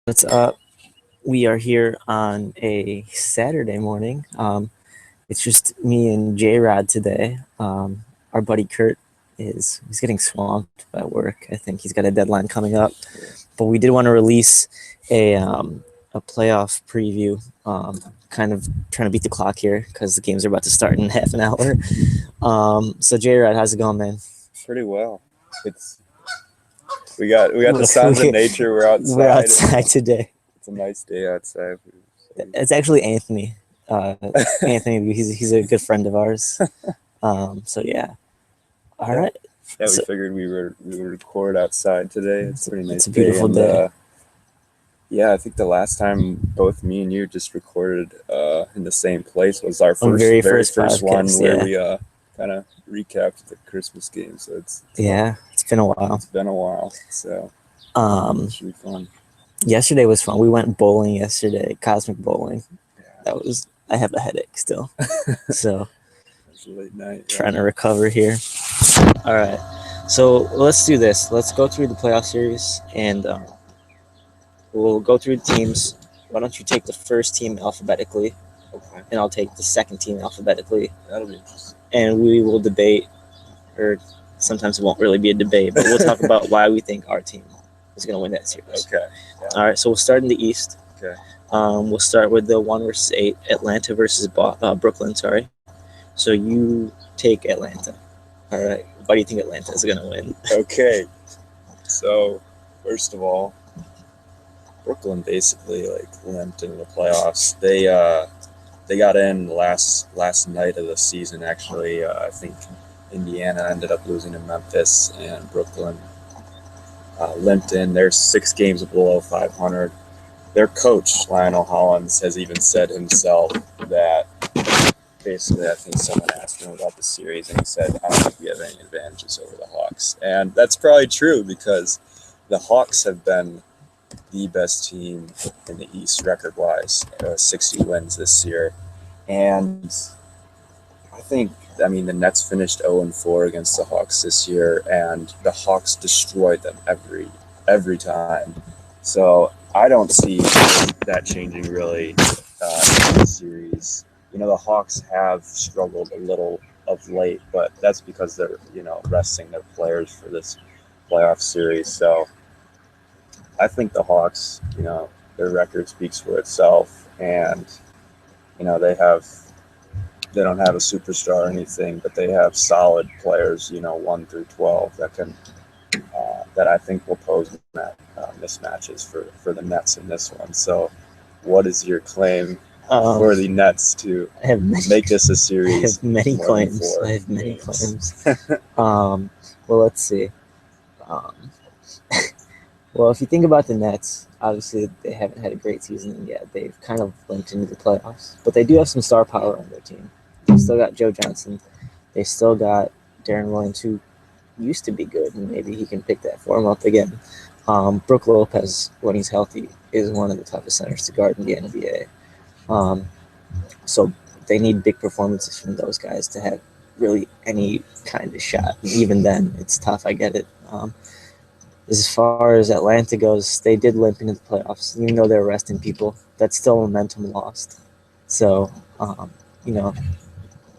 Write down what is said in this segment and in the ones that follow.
What's up? We are here on a Saturday morning. It's just me and J Rod today. Our buddy Kurt he's getting swamped by work. I think he's got a deadline coming up. But we did want to release a playoff preview. Kind of trying to beat the clock here because the games are about to start in half an hour. So J Rod, how's it going, man? Pretty well. It's we got the sounds of nature. We're outside. We're outside today. It's a nice day outside. It's actually Anthony. Anthony, he's a good friend of ours. So yeah. All right. Yeah, we figured we would record outside today. It's a pretty nice It's a beautiful day. Yeah, I think the last time both me and you just recorded in the same place was our very first podcast, one where yeah. we kind of recapped the Christmas game. So it's been a while. It's been a while. So it should be fun. Yesterday was fun. We went bowling yesterday, cosmic bowling. Yeah. I have a headache still. So it was a late night. Trying to recover here. All right. So let's do this. Let's go through the playoff series and we'll go through the teams. Why don't you take the first team alphabetically? Okay. And I'll take the second team alphabetically. That'll be interesting. And we will debate, or sometimes it won't really be a debate, but we'll talk about why we think our team is going to win that series. Okay. Yeah. All right, so we'll start in the East. Okay. We'll start with the 1 versus 8, Atlanta versus Brooklyn. Sorry. So you take Atlanta. All right. Why do you think Atlanta is going to win? Okay. So first of all, Brooklyn basically limped into the playoffs. They got in last night of the season. Actually, I think Indiana ended up losing to Memphis, and Brooklyn limped in. They're 6 games below 500. Their coach, Lionel Hollins, has even said himself that basically, I think someone asked him about the series, and he said, I don't think we have any advantages over the Hawks. And that's probably true because the Hawks have been the best team in the East record-wise, 60 wins this year. And I mean, the Nets finished 0-4 against the Hawks this year, and the Hawks destroyed them every time. So I don't see that changing really in the series. You know, the Hawks have struggled a little of late, but that's because they're, resting their players for this playoff series. So I think the Hawks, their record speaks for itself, and they don't have a superstar or anything, but they have solid players, 1 through 12 that I think will pose mismatches for the Nets in this one. So, what is your claim for the Nets to make this a series? I have many claims. Well, let's see. Well, if you think about the Nets, obviously they haven't had a great season yet. They've kind of limped into the playoffs, but they do have some star power on their team. They still got Joe Johnson. They still got Darren Williams, who used to be good, and maybe he can pick that form up again. Brook Lopez, when he's healthy, is one of the toughest centers to guard in the NBA. So they need big performances from those guys to have really any kind of shot. And even then, it's tough. I get it. As far as Atlanta goes, they did limp into the playoffs. Even though they're resting people, that's still momentum lost. So,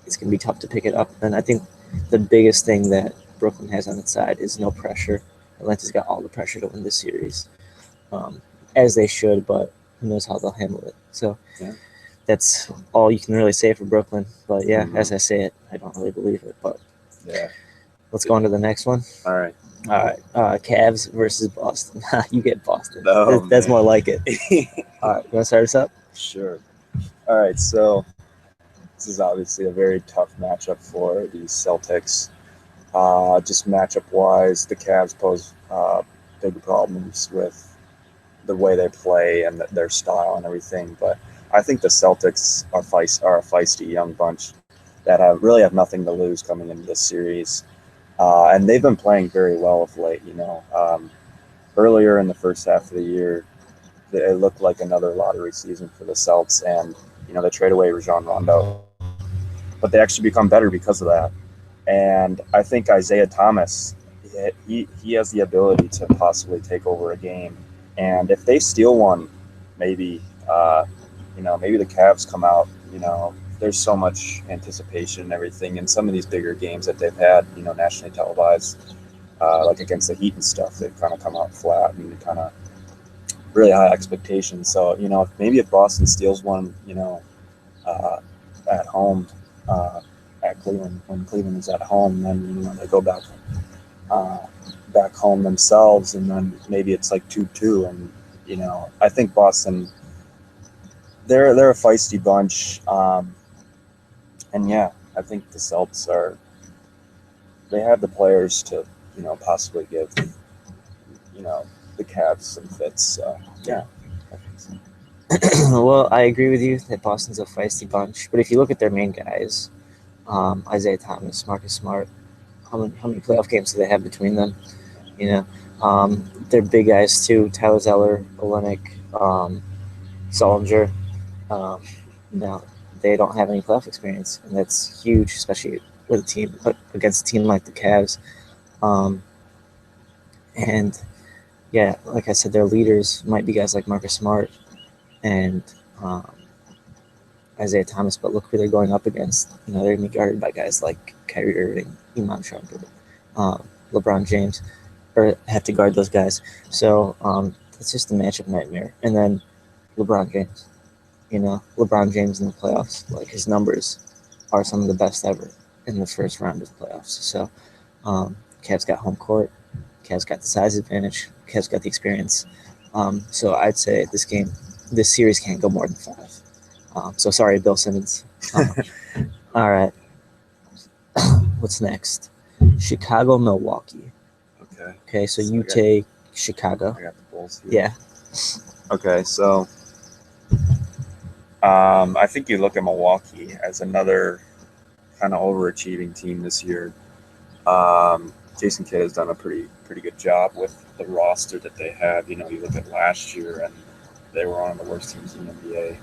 it's going to be tough to pick it up. And I think the biggest thing that Brooklyn has on its side is no pressure. Atlanta's got all the pressure to win this series, as they should, but who knows how they'll handle it. So that's all you can really say for Brooklyn. But, as I say it, I don't really believe it. But let's go on to the next one. All right. Cavs versus Boston. You get Boston. No, that's more like it. All right, you want to start us up? Sure. All right, so this is obviously a very tough matchup for the Celtics. Just matchup-wise, the Cavs pose big problems with the way they play and their style and everything. But I think the Celtics are a feisty young bunch that really have nothing to lose coming into this series. And they've been playing very well of late, Earlier in the first half of the year, it looked like another lottery season for the Celts, and, they trade away Rajon Rondo. But they actually become better because of that. And I think Isaiah Thomas, he has the ability to possibly take over a game And if they steal one, maybe maybe the Cavs come out. There's so much anticipation and everything, and some of these bigger games that they've had, nationally televised, like against the Heat and stuff, they've kind of come out flat and kind of really high expectations. So if Boston steals one, uh, at home, uh, at Cleveland, when Cleveland is at home, then they go uh, back home themselves, and then maybe it's like 2-2, and I think Boston, they're a feisty bunch, and yeah, I think the Celtics they have the players to possibly give the Cavs some fits. So yeah, I think so. Well, I agree with you that Boston's a feisty bunch, but if you look at their main guys, Isaiah Thomas, Marcus Smart, how many playoff games do they have between them? You know, they're big guys too. Tyler Zeller, Olenek, Solinger. Um, no, they don't have any playoff experience, and that's huge, especially with a team against a team like the Cavs. Um, and yeah, like I said, their leaders might be guys like Marcus Smart and um, Isaiah Thomas, but look who they're going up against. They're going to be guarded by guys like Kyrie Irving, Iman Shumpert, LeBron James, or have to guard those guys. So it's just a matchup nightmare. And then LeBron James. LeBron James in the playoffs, like his numbers are some of the best ever in the first round of playoffs. So Cavs got home court. Cavs got the size advantage. Cavs got the experience. So I'd say this series can't go more than 5. So sorry, Bill Simmons. All right. What's next? Chicago, Milwaukee. Okay, so you take Chicago. I got the Bulls here. Yeah. Okay, so I think you look at Milwaukee as another kind of overachieving team this year. Jason Kidd has done a pretty good job with the roster that they have. You look at last year, and they were one of the worst teams in the NBA,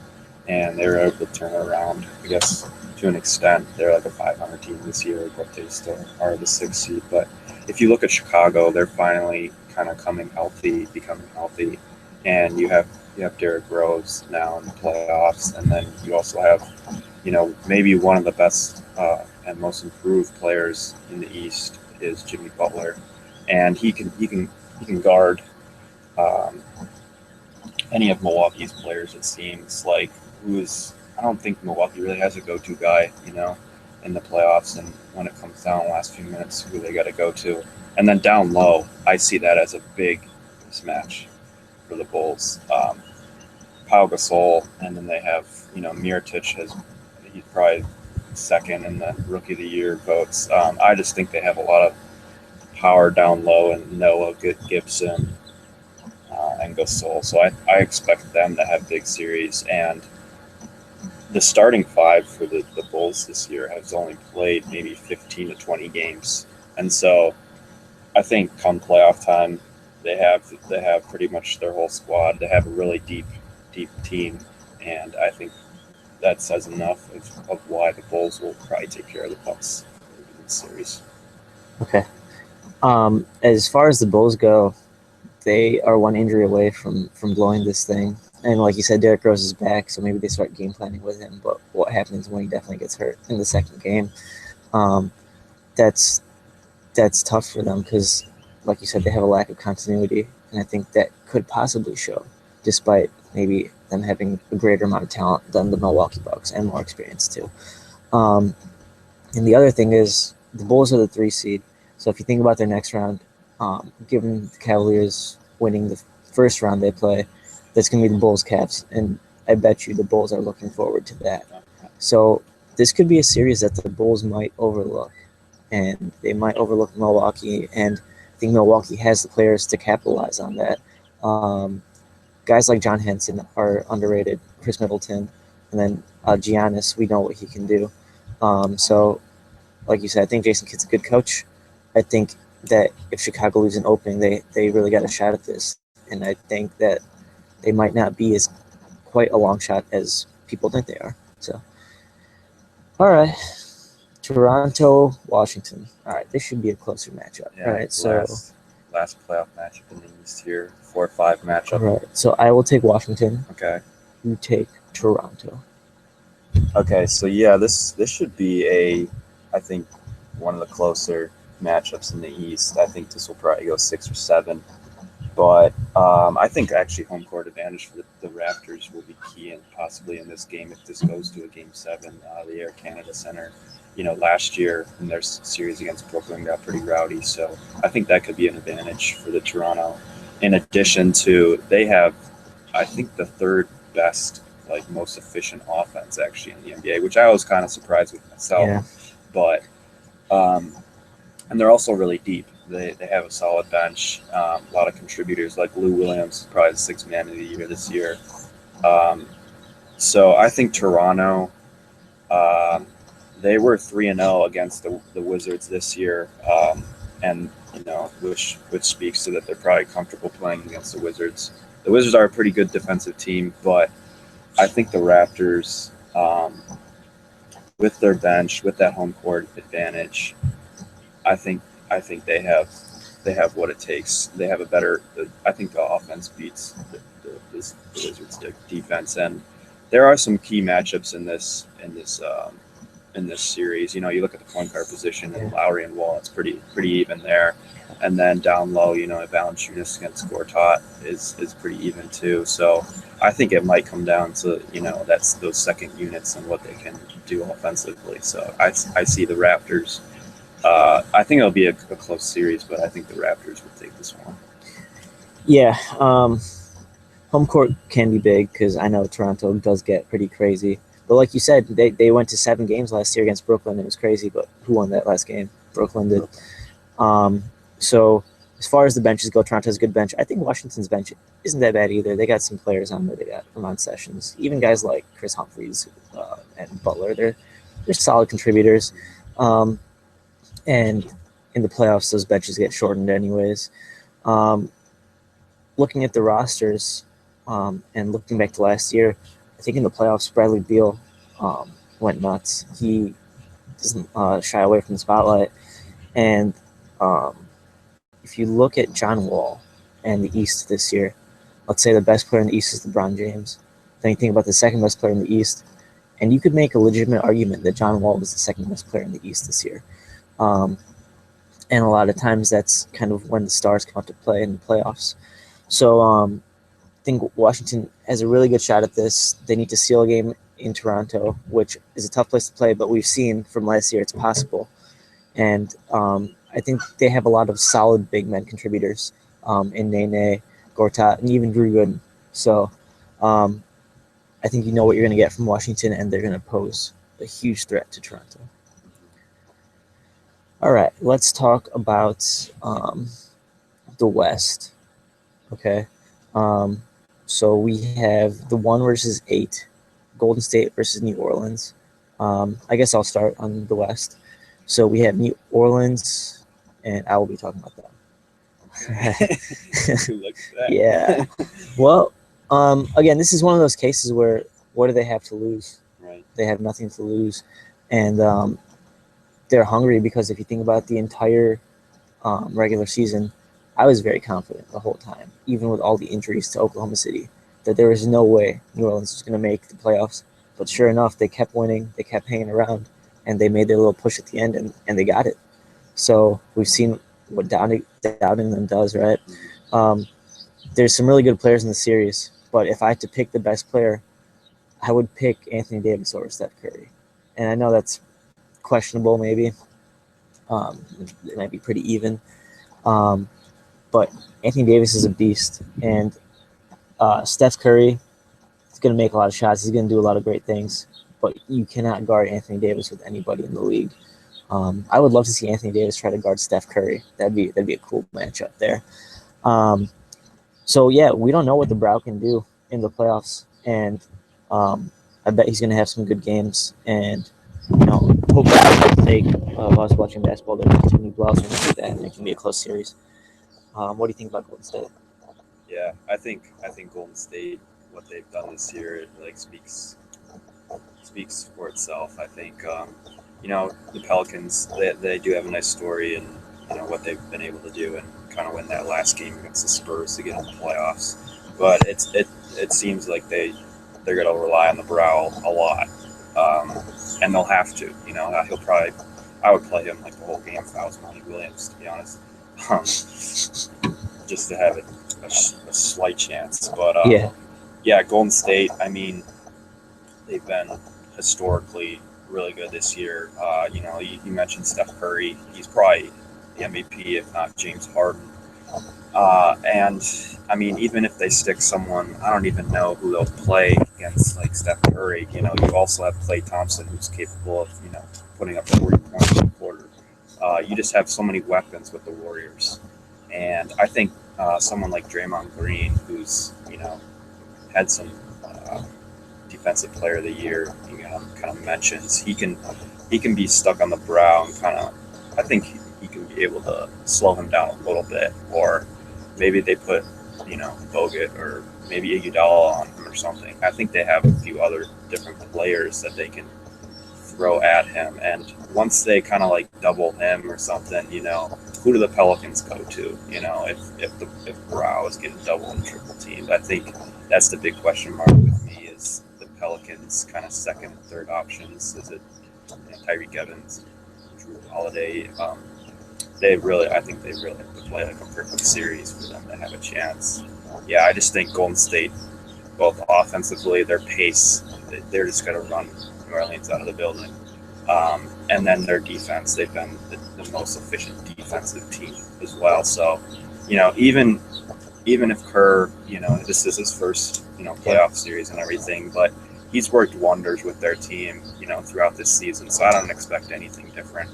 and they were able to turn it around, I guess, to an extent. They're like a 500 team this year, but they still are the 6th seed. But if you look at Chicago, they're finally kind of becoming healthy, and you have Derrick Rose now in the playoffs, and then you also have, maybe one of the best and most improved players in the East is Jimmy Butler, and he can guard any of Milwaukee's players. It seems like I don't think Milwaukee really has a go-to guy, in the playoffs, and when it comes down the last few minutes, who they got to go to, and then down low, I see that as a big mismatch for the Bulls. Pau Gasol, and then they have Mirotic he's probably second in the Rookie of the Year votes. I just think they have a lot of power down low, and Noah Gibson and Gasol. So I expect them to have big series, and the starting 5 for the Bulls this year has only played maybe 15 to 20 games, and so I think come playoff time, they have pretty much their whole squad. They have a really deep team, and I think that says enough of why the Bulls will probably take care of the Bucks in this series. Okay. As far as the Bulls go, they are one injury away from blowing this thing. And like you said, Derrick Rose is back, so maybe they start game planning with him. But what happens when he definitely gets hurt in the second game? That's tough for them because, like you said, they have a lack of continuity, and I think that could possibly show, despite maybe them having a greater amount of talent than the Milwaukee Bucks and more experience too. And the other thing is the Bulls are the 3 seed, so if you think about their next round, given the Cavaliers winning the first round they play, that's going to be the Bulls Cavs, and I bet you the Bulls are looking forward to that. So this could be a series that the Bulls might overlook, and they might overlook Milwaukee, and I think Milwaukee has the players to capitalize on that. Guys like John Henson are underrated, Chris Middleton, and then Giannis, we know what he can do. So, like you said, I think Jason Kidd's a good coach. I think that if Chicago leaves an opening, they really got a shot at this, and I think that they might not be as quite a long shot as people think they are. So, all right. Toronto, Washington. All right, this should be a closer matchup. Yeah, all right, so last playoff matchup in the East here. 4-5 matchup. All right. So I will take Washington. Okay. You take Toronto. Okay, so yeah, this should be I think one of the closer matchups in the East. I think this will probably go 6 or 7, but I think actually home court advantage for the Raptors will be key and possibly in this game if this goes to a Game 7. The Air Canada Center, last year in their series against Brooklyn got pretty rowdy, so I think that could be an advantage for the Toronto. In addition to, they have, I think, the third best, like most efficient offense actually in the NBA, which I was kind of surprised with myself. Yeah. But and they're also really deep. They have a solid bench, a lot of contributors like Lou Williams, probably the sixth man of the year this year. So I think Toronto, they were 3-0 against the Wizards this year, and which speaks to that they're probably comfortable playing against the Wizards. The Wizards are a pretty good defensive team, but I think the Raptors, with their bench, with that home court advantage, I think they have what it takes. They have a better. I think the offense beats the Wizards' defense, and there are some key matchups in this series. You look at the point guard position, and Lowry and Wall, it's pretty even there. And then down low, Valanciunas against Gortat is pretty even too. So I think it might come down to that's those second units and what they can do offensively. So I see the Raptors. I think it'll be a close series, but I think the Raptors will take this one. Yeah, home court can be big because I know Toronto does get pretty crazy. But like you said, they went to 7 games last year against Brooklyn. It was crazy, but who won that last game? Brooklyn did. So as far as the benches go, Toronto has a good bench. I think Washington's bench isn't that bad either. They got some players on there. They got Ramon Sessions, even guys like Chris Humphries and Butler. They're solid contributors. And in the playoffs, those benches get shortened anyways. Looking at the rosters and looking back to last year, I think in the playoffs, Bradley Beal went nuts. He doesn't shy away from the spotlight. And if you look at John Wall and the East this year, let's say the best player in the East is LeBron James. Then you think about the second best player in the East, and you could make a legitimate argument that John Wall was the second best player in the East this year. And a lot of times that's kind of when the stars come out to play in the playoffs. So I think Washington has a really good shot at this. They need to seal a game in Toronto, which is a tough place to play, but we've seen from last year it's possible. And I think they have a lot of solid big men contributors in Nene, Gortat, and even Drew Gooden. So I think you know what you're going to get from Washington, and they're going to pose a huge threat to Toronto. All right, let's talk about the West. Okay. So we have the 1 versus 8, Golden State versus New Orleans. I guess I'll start on the West. So we have New Orleans, and I will be talking about that. Who looks at that? Yeah. Well, again, this is one of those cases where what do they have to lose? Right. They have nothing to lose, and they're hungry because if you think about the entire regular season, I was very confident the whole time, even with all the injuries to Oklahoma City, that there was no way New Orleans was going to make the playoffs. But sure enough, they kept winning, they kept hanging around, and they made their little push at the end, and they got it. So we've seen what doubting them does, right? There's some really good players in the series, but if I had to pick the best player, I would pick Anthony Davis over Steph Curry. And I know that's questionable maybe. It might be pretty even. But Anthony Davis is a beast, and Steph Curry is going to make a lot of shots. He's going to do a lot of great things, but you cannot guard Anthony Davis with anybody in the league. I would love to see Anthony Davis try to guard Steph Curry. That'd be a cool matchup there. So yeah, we don't know what the Brow can do in the playoffs, and I bet he's going to have some good games. And hopefully, for the sake of us watching basketball, there's not too many blowouts or anything like that, and it can be a close series. What do you think about Golden State? Yeah, I think Golden State, what they've done this year, it like speaks for itself. I think the Pelicans, they do have a nice story and what they've been able to do, and kind of win that last game against the Spurs to get in the playoffs. But it seems like they're going to rely on the brow a lot, and they'll have to. He'll probably. I would play him like the whole game if I was Monty Williams, to be honest, just to have a slight chance. But yeah, Golden State. I mean, they've been historically really good this year. You mentioned Steph Curry. He's probably the MVP, if not James Harden. And I mean, even if they stick someone, I don't even know who they'll play against, like Steph Curry. You also have Klay Thompson, who's capable of, putting up 40 points in a quarter. You just have so many weapons with the Warriors. And I think someone like Draymond Green, who's, had some defensive player of the year, kind of mentions, he can be stuck on the brow and I think he can be able to slow him down a little bit, or maybe they put, Bogut or maybe Iguodala on him or something. I think they have a few other different players that they can throw at him, and once they kind of like double him or something, who do the Pelicans go to? If Brow is getting double and triple teamed, I think that's the big question mark with me. Is the Pelicans kind of second and third options? Is it Tyreek Evans, Drew Holiday? I think they really have to play like a perfect series for them to have a chance. Yeah, I just think Golden State, both offensively, their pace, they're just going to run New Orleans out of the building. And then their defense, they've been the most efficient defensive team as well. So, even if Kerr, this is his first, playoff series and everything, but he's worked wonders with their team, throughout this season. So I don't expect anything different,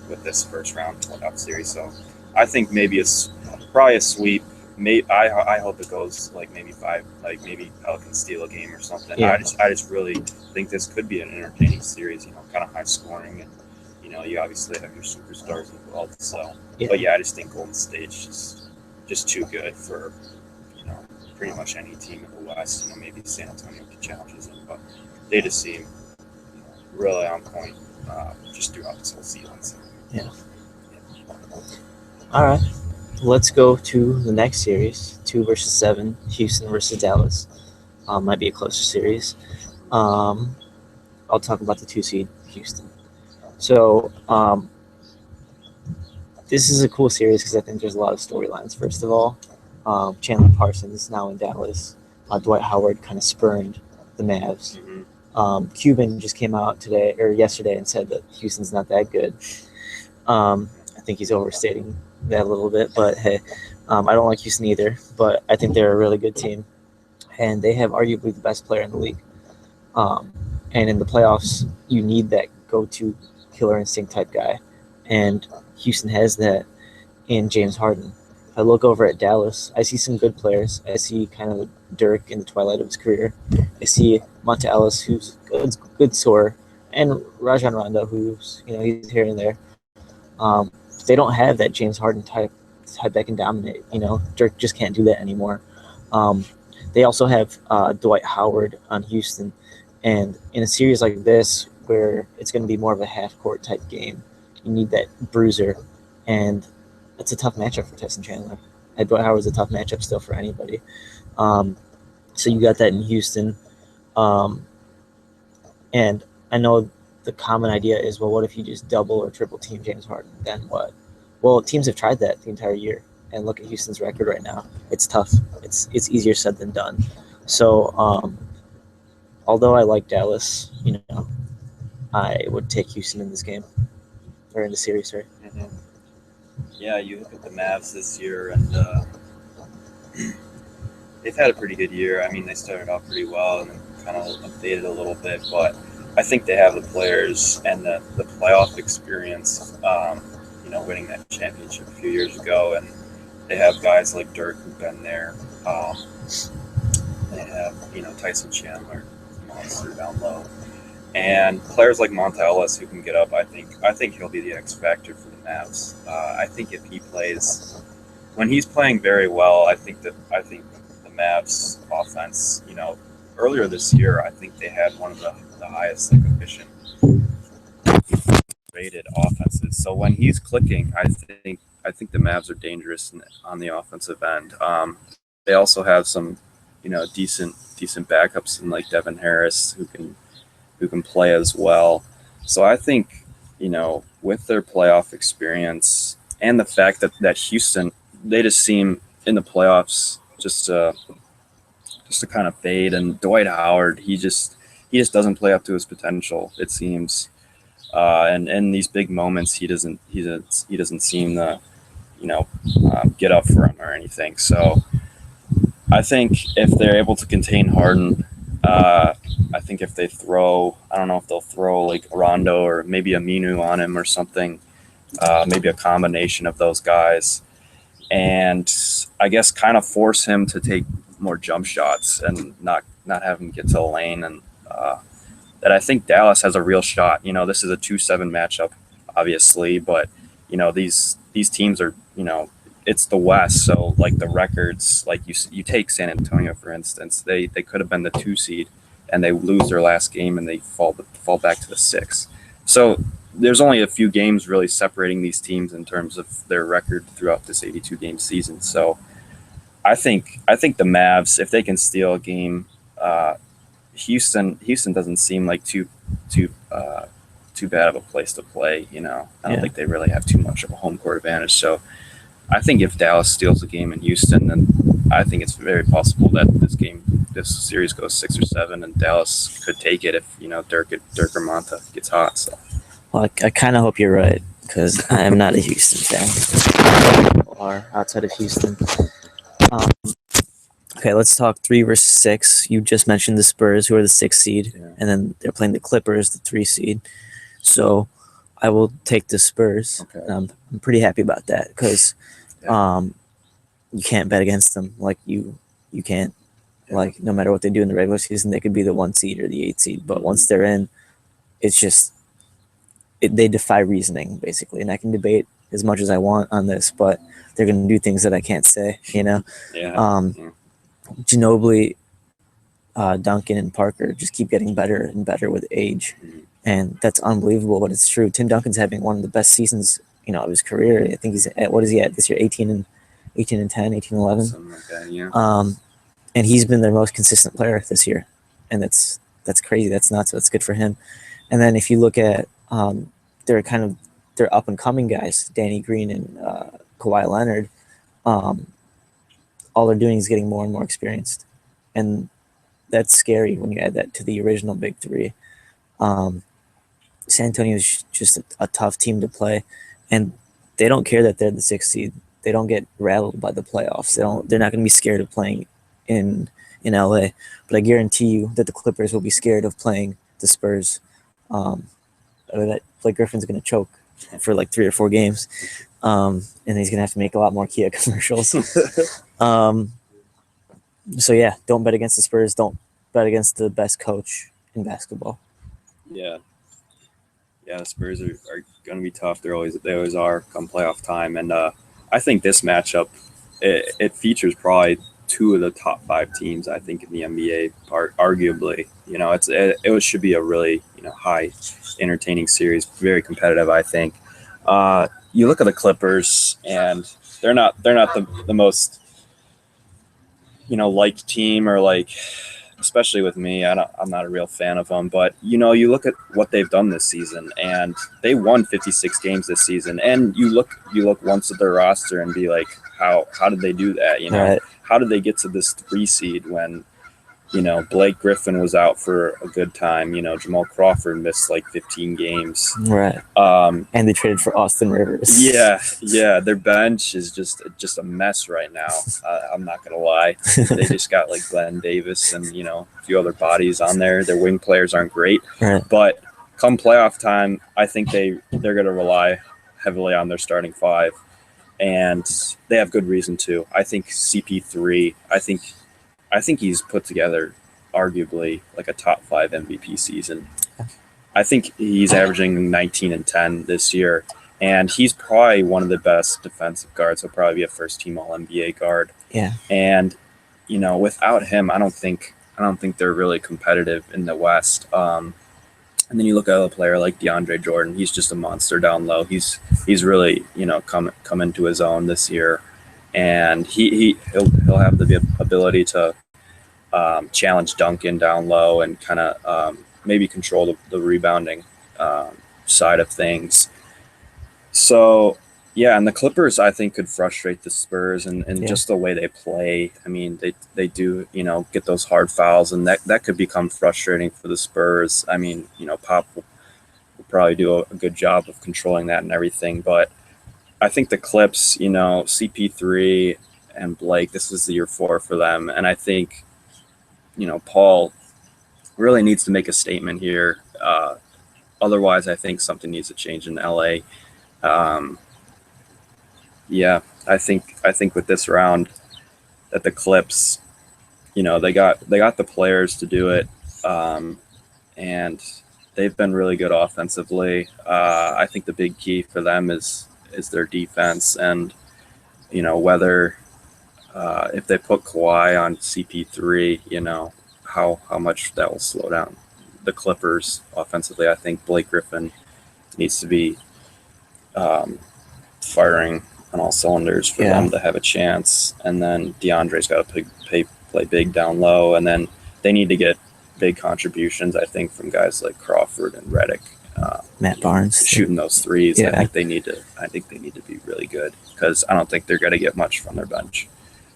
with this first round playoff series. So I think maybe it's probably a sweep. I hope it goes like maybe 5, like maybe Pelicans steal a game or something. Yeah. I just really think this could be an entertaining series, kind of high scoring, and you obviously have your superstars involved. So, but yeah, I just think Golden State's just too good for pretty much any team in the West. Maybe San Antonio challenges them, but they just seem really on point just throughout this whole season. So. Yeah. All right. Let's go to the next series, 2 versus 7, Houston versus Dallas. Might be a closer series. I'll talk about the 2 seed, Houston. So this is a cool series because I think there's a lot of storylines. First of all, Chandler Parsons now in Dallas. Dwight Howard kind of spurned the Mavs. Mm-hmm. Cuban just came out yesterday and said that Houston's not that good. I think he's overstating that a little bit, but hey, I don't like Houston either, but I think they're a really good team, and they have arguably the best player in the league. And in the playoffs, you need that go-to killer instinct type guy, and Houston has that in James Harden. If I look over at Dallas, I see some good players. I see kind of Dirk in the twilight of his career. I see Monta Ellis, who's a good scorer, and Rajon Rondo, who's he's here and there. They don't have that James Harden type that can dominate. Dirk just can't do that anymore. They also have Dwight Howard on Houston, and in a series like this where it's going to be more of a half-court type game, you need that bruiser, and it's a tough matchup for Tyson Chandler. And Dwight Howard's a tough matchup still for anybody. So you got that in Houston, and I know the common idea is, well, what if you just double or triple team James Harden? Then what? Well, teams have tried that the entire year, and look at Houston's record right now. It's tough. It's easier said than done. So, although I like Dallas, I would take Houston in this game, or in the series, sorry. Mm-hmm. Yeah, you look at the Mavs this year, and they've had a pretty good year. I mean, they started off pretty well and then kind of updated a little bit, but I think they have the players and the playoff experience, winning that championship a few years ago, and they have guys like Dirk who've been there. They have, Tyson Chandler, monster down low, and players like Monta Ellis who can get up. I think he'll be the X factor for the Mavs. I think if he plays, when he's playing very well, I think the Mavs offense, earlier this year, I think they had one of the highest efficient rated offenses. So when he's clicking, I think the Mavs are dangerous on the offensive end. They also have some, decent backups in like Devin Harris who can play as well. So I think, with their playoff experience and the fact that Houston, they just seem in the playoffs just to kind of fade. And Dwight Howard, he just doesn't play up to his potential, it seems. And in these big moments, he doesn't seem to get up for him or anything. So I think if they're able to contain Harden, I think if they throw, I don't know if they'll throw like Rondo or maybe Aminu on him or something, maybe a combination of those guys, and I guess kind of force him to take more jump shots and not have him get to the lane, and that I think Dallas has a real shot. This is a 2-7 matchup, obviously, but these teams are, it's the West, so like the records, like you take San Antonio for instance, they could have been the 2 seed, and they lose their last game and they fall back to the 6. So there's only a few games really separating these teams in terms of their record throughout this 82 game season. So I think the Mavs, if they can steal a game, Houston doesn't seem like too bad of a place to play. I don't think they really have too much of a home court advantage. So I think if Dallas steals a game in Houston, then I think it's very possible that this series goes 6 or 7, and Dallas could take it if Dirk or Monta gets hot. So, well, I kind of hope you're right, because I am not a Houston fan. People are outside of Houston. Okay, let's talk 3 versus 6. You just mentioned the Spurs, who are the 6th seed, and then they're playing the Clippers, the 3 seed. So I will take the Spurs. Okay. I'm pretty happy about that, because you can't bet against them. Like you can't. Like, no matter what they do in the regular season, they could be the 1 seed or the 8 seed. But once they're in, it's just they defy reasoning, basically. And I can debate as much as I want on this, but they're going to do things that I can't say. Yeah. Ginobili, Duncan, and Parker just keep getting better and better with age, and that's unbelievable. But it's true. Tim Duncan's having one of the best seasons, of his career. I think he's at, what is he at this year? 18 and 10, 18 11. Something like that, yeah. And he's been their most consistent player this year, and that's crazy. That's nuts. That's good for him. And then if you look at their up and coming guys, Danny Green and Kawhi Leonard, all they're doing is getting more and more experienced, and that's scary when you add that to the original big 3. San Antonio is just a tough team to play, and they don't care that they're the 6th seed. They don't get rattled by the playoffs. They're not going to be scared of playing in LA, but I guarantee you that the Clippers will be scared of playing the Spurs. That Blake Griffin's going to choke for like 3 or 4 games, and he's going to have to make a lot more Kia commercials. So yeah, don't bet against the Spurs. Don't bet against the best coach in basketball. Yeah, the Spurs are going to be tough. They always are come playoff time, and I think this matchup it features probably 2 of the top 5 teams, I think, in the NBA. Arguably, it should be a really high, entertaining series, very competitive. I think. You look at the Clippers, and they're not the most liked team, or like, especially with me, I'm not a real fan of them. But you look at what they've done this season, and they won 56 games this season. And you look once at their roster and be like, how did they do that? Right. How did they get to this 3 seed when Blake Griffin was out for a good time? Jamal Crawford missed like 15 games. Right. And they traded for Austin Rivers. Yeah. Their bench is just a mess right now. I'm not gonna lie. They just got like Glenn Davis and a few other bodies on there. Their wing players aren't great, right. But come playoff time, I think they're gonna rely heavily on their starting 5, and they have good reason to. I think CP3. I think he's put together arguably like a top 5 MVP season. I think he's averaging 19 and 10 this year, and he's probably one of the best defensive guards. He'll probably be a first-team All-NBA guard. Yeah. And without him, I don't think they're really competitive in the West. And then you look at a player like DeAndre Jordan. He's just a monster down low. He's really come into his own this year, and he'll have the ability to challenge Duncan down low and kind of maybe control the rebounding side of things. So, yeah, and the Clippers, I think, could frustrate the Spurs and just the way they play. I mean, they do, get those hard fouls, and that could become frustrating for the Spurs. I mean, Pop will probably do a good job of controlling that and everything. But I think the Clips, CP3 and Blake, this is the year 4 for them. And I think, Paul really needs to make a statement here. Otherwise, I think something needs to change in LA. Yeah, I think with this round that the Clips, they got the players to do it, and they've been really good offensively. I think the big key for them is their defense, and whether if they put Kawhi on CP3, how much that will slow down the Clippers offensively. I think Blake Griffin needs to be firing on all cylinders for them to have a chance. And then DeAndre's got to play big down low. And then they need to get big contributions, I think, from guys like Crawford and Redick. Matt Barnes shooting those threes. Yeah. I think they need to be really good, because I don't think they're going to get much from their bench.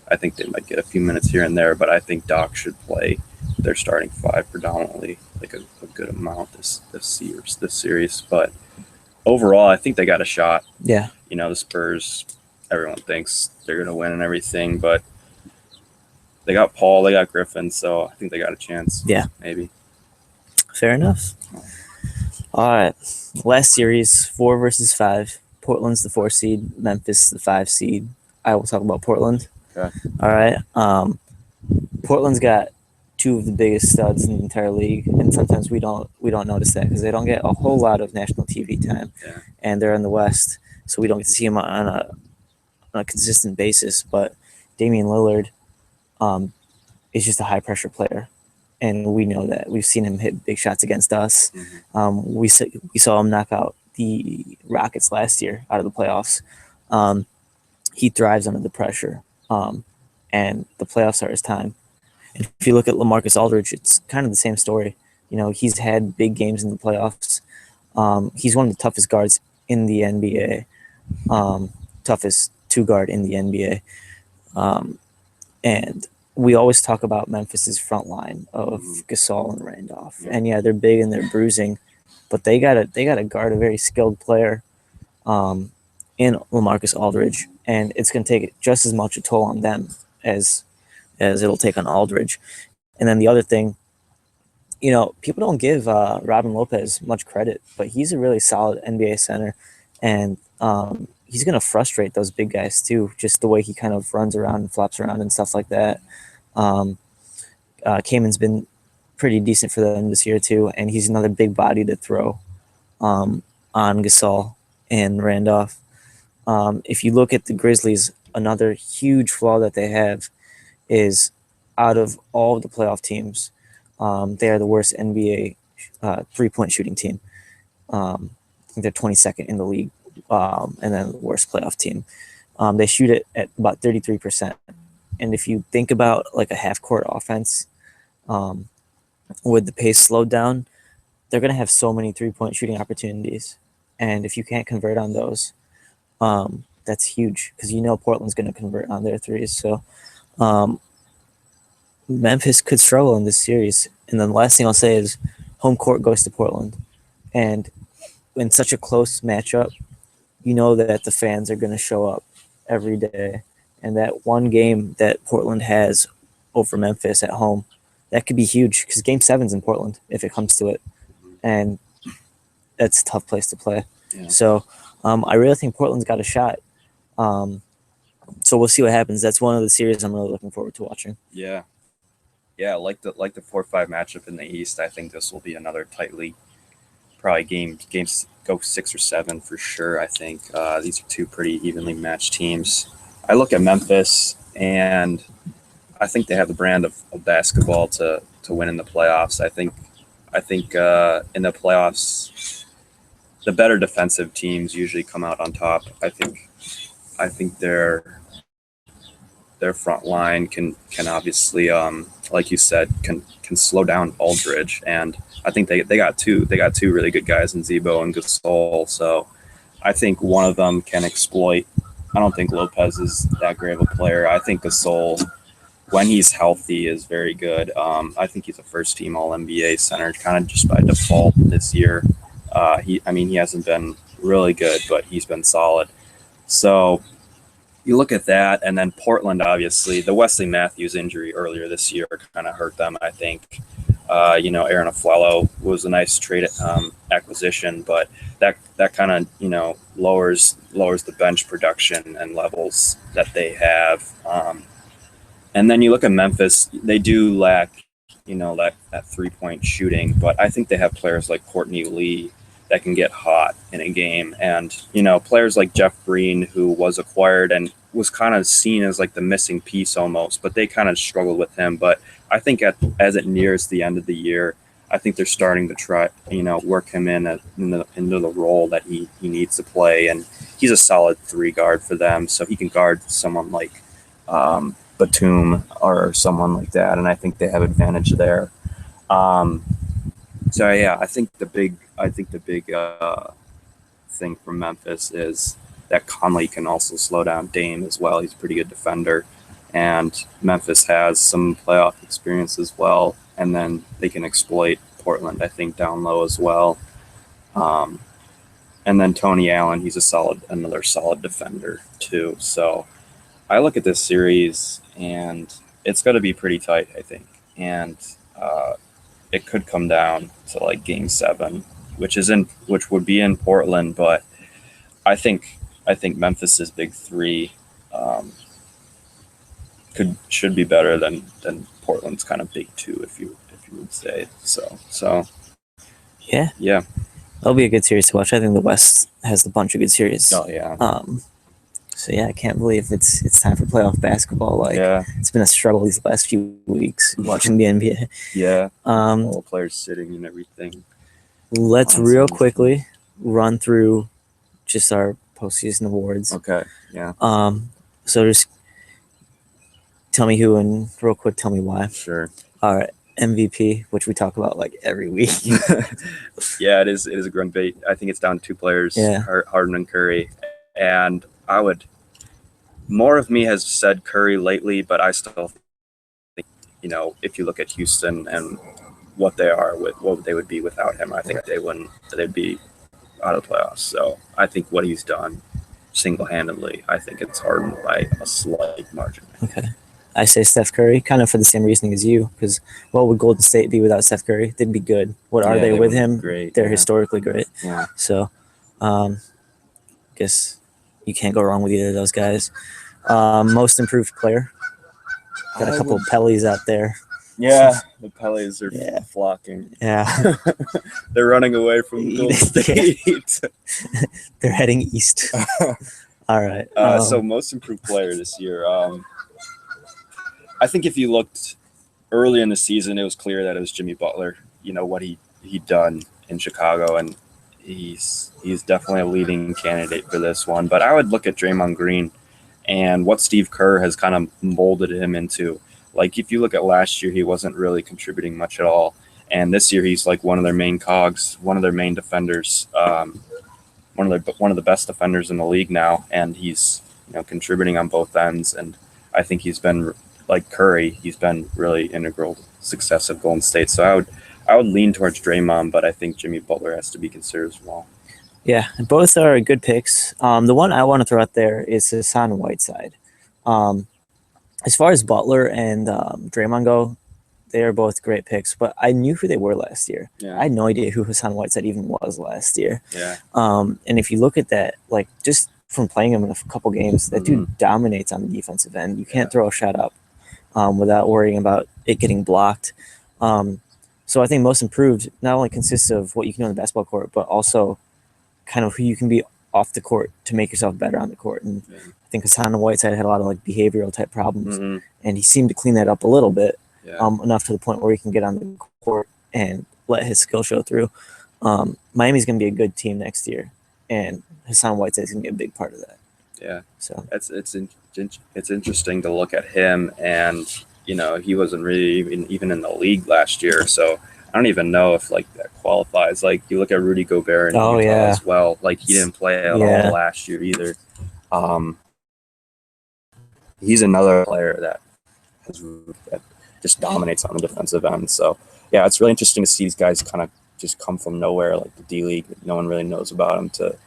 I think they might get a few minutes here and there, but I think Doc should play their starting 5 predominantly, like a good amount this series. But overall, I think they got a shot. Yeah. The Spurs, everyone thinks they're going to win and everything, but they got Paul, they got Griffin, so I think they got a chance. Yeah. Maybe. Fair enough. All right. Last series, 4 versus 5. Portland's the 4 seed, Memphis the 5 seed. I will talk about Portland. Okay. All right. Portland's got 2 of the biggest studs in the entire league, and sometimes we don't notice that because they don't get a whole lot of national TV time, and they're in the West, so we don't get to see them on a consistent basis. But Damian Lillard is just a high pressure player, and we know that. We've seen him hit big shots against us. Mm-hmm. We saw him knock out the Rockets last year out of the playoffs. He thrives under the pressure, and the playoffs are his time. And if you look at LaMarcus Aldridge, it's kind of the same story. He's had big games in the playoffs. He's one of the toughest guards in the NBA, toughest 2-guard in the NBA. And we always talk about Memphis's front line of Gasol and Randolph. And yeah, they're big and they're bruising, but they gotta guard a very skilled player in LaMarcus Aldridge, and it's gonna take just as much a toll on them as it'll take on Aldridge. And then the other thing, people don't give Robin Lopez much credit, but he's a really solid NBA center, and he's going to frustrate those big guys too, just the way he kind of runs around and flops around and stuff like that. Kamen's been pretty decent for them this year too, and he's another big body to throw on Gasol and Randolph. If you look at the Grizzlies, another huge flaw that they have is out of all of the playoff teams, they are the worst NBA 3-point shooting team. I think they're 22nd in the league, and then the worst playoff team. They shoot it at about 33%. And if you think about like a half-court offense with the pace slowed down, they're going to have so many 3-point shooting opportunities. And if you can't convert on those, that's huge, because Portland's going to convert on their threes. So Memphis could struggle in this series. And then the last thing I'll say is home court goes to Portland. And in such a close matchup, that the fans are going to show up every day. And that one game that Portland has over Memphis at home, that could be huge, because Game 7's in Portland if it comes to it. And that's a tough place to play. Yeah. So I really think Portland's got a shot. So we'll see what happens. That's one of the series I'm really looking forward to watching. Yeah. Yeah, like the 4-5 matchup in the East, I think this will be another tightly, probably games go 6 or 7 for sure. I think these are 2 pretty evenly matched teams. I look at Memphis, and I think they have the brand of basketball to win in the playoffs. I think I think in the playoffs, the better defensive teams usually come out on top. I think their front line can obviously, like you said, can slow down Aldridge, and I think they got two really good guys in Zebo and Gasol. So I think one of them can exploit. I don't think Lopez is that great of a player. I think Gasol, when he's healthy, is very good. I think he's a first-team All-NBA center, kind of just by default this year. He hasn't been really good, but he's been solid. So you look at that, and then Portland, obviously, the Wesley Matthews injury earlier this year kind of hurt them, I think. Aaron Aflalo was a nice trade acquisition, but that kind of, lowers the bench production and levels that they have. And then you look at Memphis, they do lack, that three-point shooting, but I think they have players like Courtney Lee that can get hot in a game. And, players like Jeff Green, who was acquired and was kind of seen as like the missing piece almost, but they kind of struggled with him. But I think as it nears the end of the year, I think they're starting to try, work him into the role that he needs to play. And he's a solid 3 guard for them. So he can guard someone like Batum or someone like that. And I think they have advantage there. So yeah, I think the big thing from Memphis is that Conley can also slow down Dame as well. He's a pretty good defender, and Memphis has some playoff experience as well. And then they can exploit Portland, I think, down low as well. And then Tony Allen, he's another solid defender too. So I look at this series, and it's going to be pretty tight, I think, and it could come down to like Game 7, which would be in Portland. But I think Memphis's big 3 should be better than Portland's kind of big 2, if you would say so. Yeah, that'll be a good series to watch. I think the West has a bunch of good series. Oh yeah. So yeah, I can't believe it's time for playoff basketball. It's been a struggle these last few weeks watching the NBA. Yeah. All the players sitting and everything. Let's real quickly run through just our postseason awards. Okay. Yeah. So just tell me who, and real quick tell me why. Sure. All right. MVP, which we talk about like every week. Yeah, it is a great debate. I think it's down to 2 players, Harden and Curry. And more of me has said Curry lately, but I still think, if you look at Houston and what they are, what they would be without him, I think they'd be out of the playoffs. So I think what he's done single-handedly, I think it's Harden by a slight margin. Okay. I say Steph Curry, kind of for the same reasoning as you, because what would Golden State be without Steph Curry? They'd be good. What are they with him? Great. They're historically great. Yeah. So, guess you can't go wrong with either of those guys. Most improved player. Got a couple of Pellies out there. Yeah, the Pellies are flocking. Yeah. They're running away from Golden State. They're heading east. All right. So most improved player this year. I think if you looked early in the season, it was clear that it was Jimmy Butler. What he'd done in Chicago, and he's definitely a leading candidate for this one. But I would look at Draymond Green and what Steve Kerr has kind of molded him into. Like, if you look at last year, he wasn't really contributing much at all. And this year, he's like one of their main cogs, one of their main defenders, one of the best defenders in the league now. And he's contributing on both ends. And I think he's been, like Curry, he's been really integral to success of Golden State. So I would lean towards Draymond, but I think Jimmy Butler has to be considered as well. Yeah, both are good picks. The one I want to throw out there is Hassan Whiteside. As far as Butler and Draymond go, they are both great picks, but I knew who they were last year. Yeah. I had no idea who Hassan Whiteside even was last year. Yeah. And if you look at that, like just from playing him in a couple games, that dude dominates on the defensive end. You can't throw a shot up without worrying about it getting blocked. So I think most improved not only consists of what you can do on the basketball court, but also kind of who you can be off the court to make yourself better on the court. And I think Hassan Whiteside had a lot of like behavioral type problems, and he seemed to clean that up a little bit, enough to the point where he can get on the court and let his skill show through. Miami's going to be a good team next year, and Hassan Whiteside's going to be a big part of that. Yeah. So it's interesting to look at him, and he wasn't really even in the league last year, so I don't even know if like that qualifies. Like you look at Rudy Gobert in Utah as well. Like he didn't play at all last year either. He's another player that just dominates on the defensive end. So yeah, it's really interesting to see these guys kind of just come from nowhere, like the D League. No one really knows about them to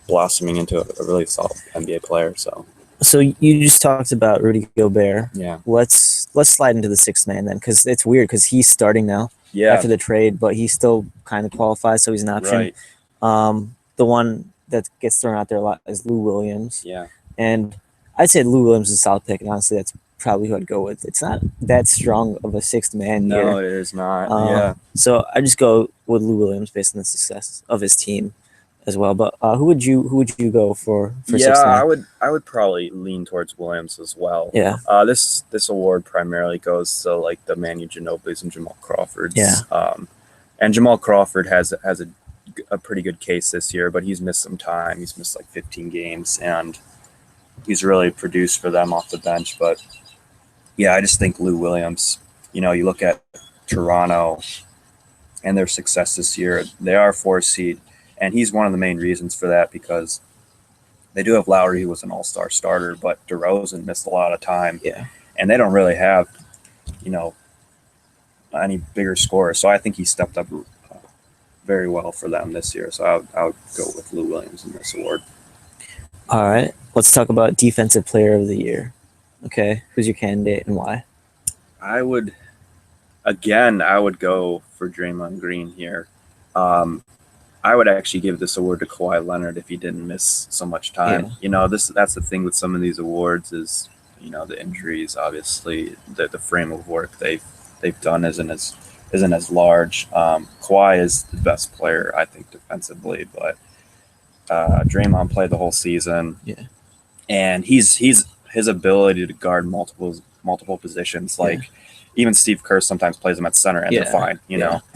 blossoming into a really solid NBA player. So you just talked about Rudy Gobert. Yeah. Let's slide into the sixth man then, because it's weird because he's starting now after the trade, but he still kind of qualifies, so he's an option. Right. The one that gets thrown out there a lot is Lou Williams. Yeah. And I'd say Lou Williams is a solid pick, and honestly, that's probably who I'd go with. It's not that strong of a sixth man here. No, it is not. So I just go with Lou Williams based on the success of his team as well. But who would you go for sixth man? I would probably lean towards Williams as well. Yeah. This award primarily goes to like the Manu Ginobili's and Jamal Crawford's. Yeah. And Jamal Crawford has a pretty good case this year, but he's missed some time. He's missed like 15 games, and he's really produced for them off the bench. But yeah, I just think Lou Williams. You look at Toronto and their success this year. They are 4th seed. And he's one of the main reasons for that, because they do have Lowry, who was an all-star starter, but DeRozan missed a lot of time. Yeah. And they don't really have, any bigger scorers. So I think he stepped up very well for them this year. So I would go with Lou Williams in this award. All right. Let's talk about Defensive Player of the Year. Okay. Who's your candidate and why? I would go for Draymond Green here. I would actually give this award to Kawhi Leonard if he didn't miss so much time. Yeah. That's the thing with some of these awards is, the injuries, obviously, the frame of work they've done isn't as large. Kawhi is the best player, I think, defensively, but Draymond played the whole season. Yeah. And his ability to guard multiple positions, like even Steve Kerr sometimes plays him at center and they're fine.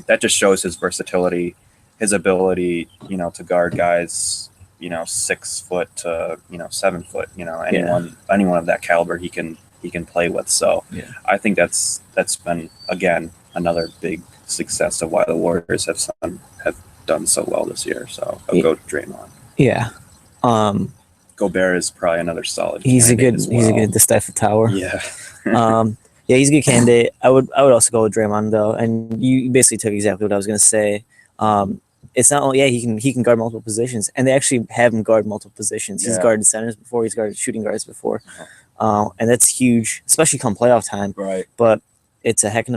That just shows his versatility. His ability, to guard guys, 6 foot to 7 foot, anyone of that caliber he can play with. So I think that's been again another big success of why the Warriors have done so well this year. So I'll go to Draymond. Yeah. Gobert is probably another solid. He's a good the Stifle Tower. Yeah. Yeah, he's a good candidate. I would also go with Draymond though, and you basically took exactly what I was gonna say. It's not only he can guard multiple positions, and they actually have him guard multiple positions. He's guarded centers before, he's guarded shooting guards before, and that's huge, especially come playoff time. Right. But it's a heck of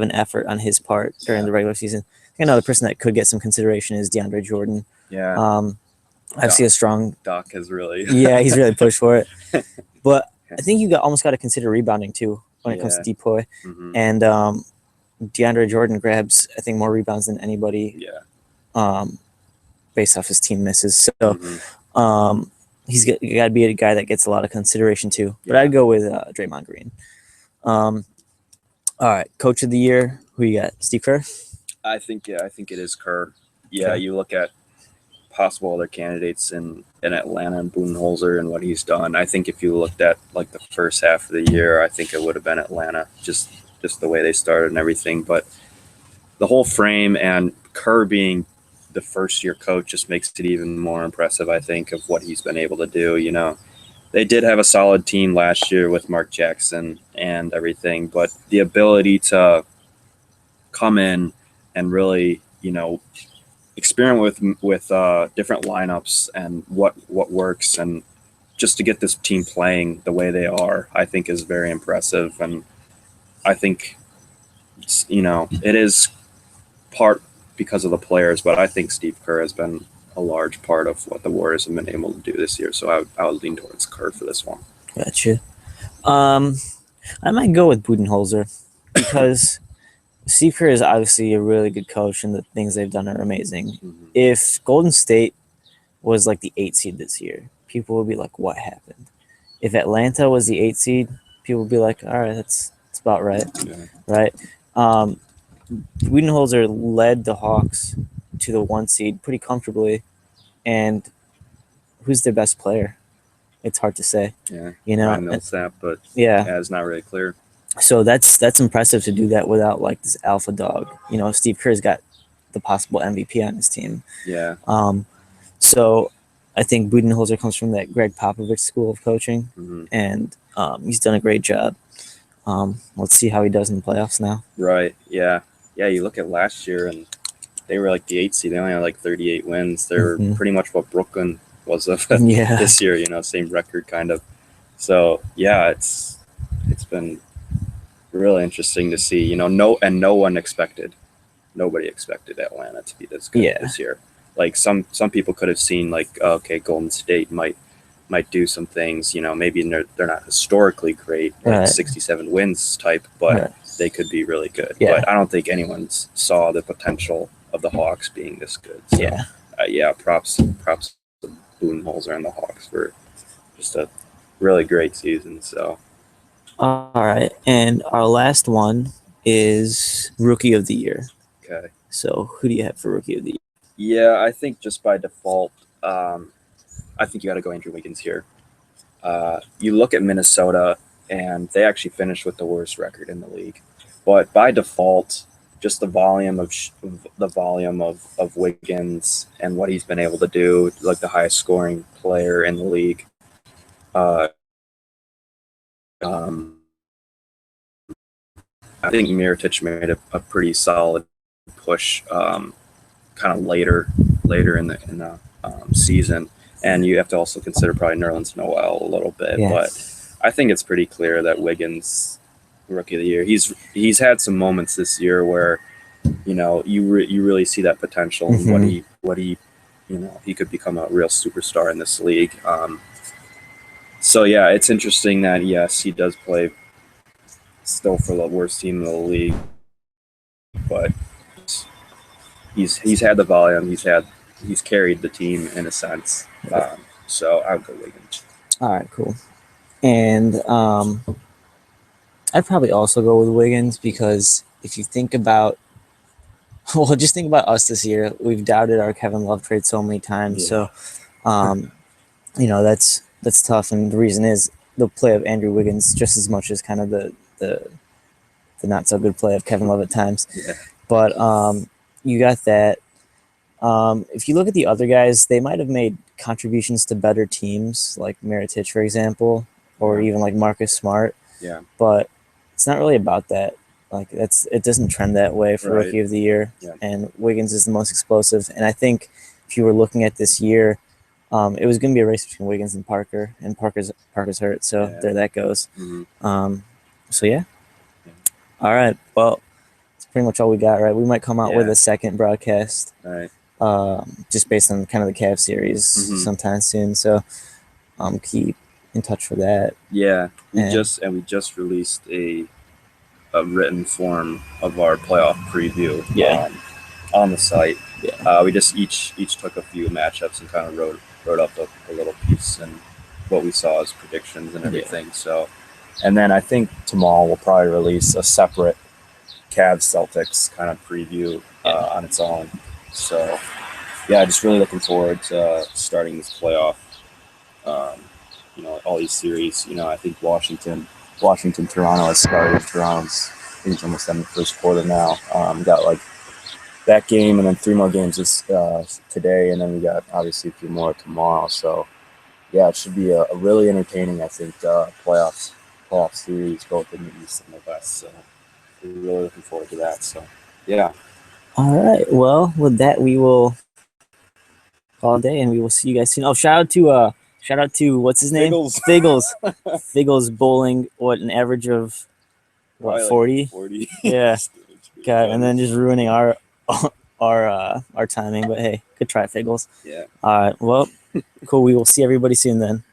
an effort on his part during the regular season. I think another person that could get some consideration is DeAndre Jordan. Yeah. I see a strong Doc has really. he's really pushed for it, but I think you almost got to consider rebounding too when it comes to depoy, and DeAndre Jordan grabs, I think, more rebounds than anybody. Yeah. Based off his team misses, so he's got to be a guy that gets a lot of consideration too. But I'd go with Draymond Green. All right, Coach of the Year. Who you got? Steve Kerr. I think it is Kerr. Yeah, you look at possible other candidates in Atlanta and Budenholzer and what he's done. I think if you looked at like the first half of the year, I think it would have been Atlanta. Just the way they started and everything, but the whole frame and Kerr being the first-year coach just makes it even more impressive, I think, of what he's been able to do. They did have a solid team last year with Mark Jackson and everything, but the ability to come in and really, experiment with different lineups and what works, and just to get this team playing the way they are, I think is very impressive. And I think, it is part because of the players, but I think Steve Kerr has been a large part of what the Warriors have been able to do this year. So I would lean towards Kerr for this one. Gotcha. I might go with Budenholzer because Steve Kerr is obviously a really good coach, and the things they've done are amazing. If Golden State was like the 8th seed this year, people would be like, what happened? If Atlanta was the 8th seed, people would be like, all right, that's about right. Yeah. Right. Budenholzer led the Hawks to the 1 seed pretty comfortably, and who's their best player? It's hard to say. Yeah, You know, Ryan Millsap, but yeah. it's not really clear. So that's impressive to do that without like this alpha dog. You know, Steve Kerr's got the possible MVP on his team. Yeah. So I think Budenholzer comes from that Greg Popovich school of coaching, Mm-hmm. and he's done a great job. Let's see how he does in the playoffs now. Right. Yeah. Yeah. You look at last year, and they were like the 8th seed. They only had like 38 wins. They're pretty much what Brooklyn was of this year. You know, same record kind of. So yeah, it's been really interesting to see. You know, nobody expected Atlanta to be this good this year. Like some people could have seen like, okay, Golden State might do some things. You know, maybe they're not historically great, like 67 wins type, but they could be really good. Yeah. But I don't think anyone saw the potential of the Hawks being this good. So, props to Budenholzer and the Hawks for just a really great season. So, all right, and our last one is Rookie of the Year. Okay. So who do you have for Rookie of the Year? Yeah, I think just by default, I think you got to go Andrew Wiggins here. You look at Minnesota, and they actually finished with the worst record in the league. But by default, just the volume of Wiggins and what he's been able to do, like the highest scoring player in the league. I think Mirotic made a pretty solid push, kind of later in the season, and you have to also consider probably Nerlens Noel a little bit. Yes. But I think it's pretty clear that Wiggins, Rookie of the Year, he's had some moments this year where, you know, you really see that potential and what he you know, he could become a real superstar in this league. So yeah, it's interesting that yes, he does play still for the worst team in the league, but he's had the volume, he's carried the team in a sense. So I'll go Wiggins. All right, cool. And I'd probably also go with Wiggins because if you think about, well, just think about us this year. We've doubted our Kevin Love trade so many times. Yeah. So, you know, that's tough. And the reason is the play of Andrew Wiggins just as much as kind of the not so good play of Kevin Love at times. Yeah. But you got that. If you look at the other guys, they might have made contributions to better teams, like Mirotic, for example, or even like Marcus Smart. Yeah. But it's not really about that. Like it doesn't trend that way for Rookie of the Year. Yeah. And Wiggins is the most explosive. And I think if you were looking at this year, it was going to be a race between Wiggins and Parker, and Parker's hurt, so there that goes. So yeah. All right. Well, that's pretty much all we got, right? We might come out with a second broadcast. All right. Just based on kind of the Cavs series sometime soon. So keep in touch for that. Yeah. We just released a written form of our playoff preview on the site. Yeah. We just each took a few matchups and kind of wrote up a little piece and what we saw as predictions and everything. So, and then I think tomorrow we'll probably release a separate Cavs Celtics kind of preview on its own. So, yeah, just really looking forward to starting this playoff. You know, all these series. You know, I think Washington, Toronto has started. Toronto's, I think it's almost in the first quarter now. Got like that game and then 3 more games today, and then we got obviously a few more tomorrow. So, yeah, it should be a really entertaining, I think, playoff series, both in the East and the West. So, we're really looking forward to that. So, yeah. All right. Well, with that, we will call it a day, and we will see you guys soon. Oh, shout out to what's his name? Figgles. Figgles bowling. What, an average of what, 40? Like 40. Yeah. God, and then just ruining our timing. But hey, good try, Figgles. Yeah. All right. Well, cool. We will see everybody soon then.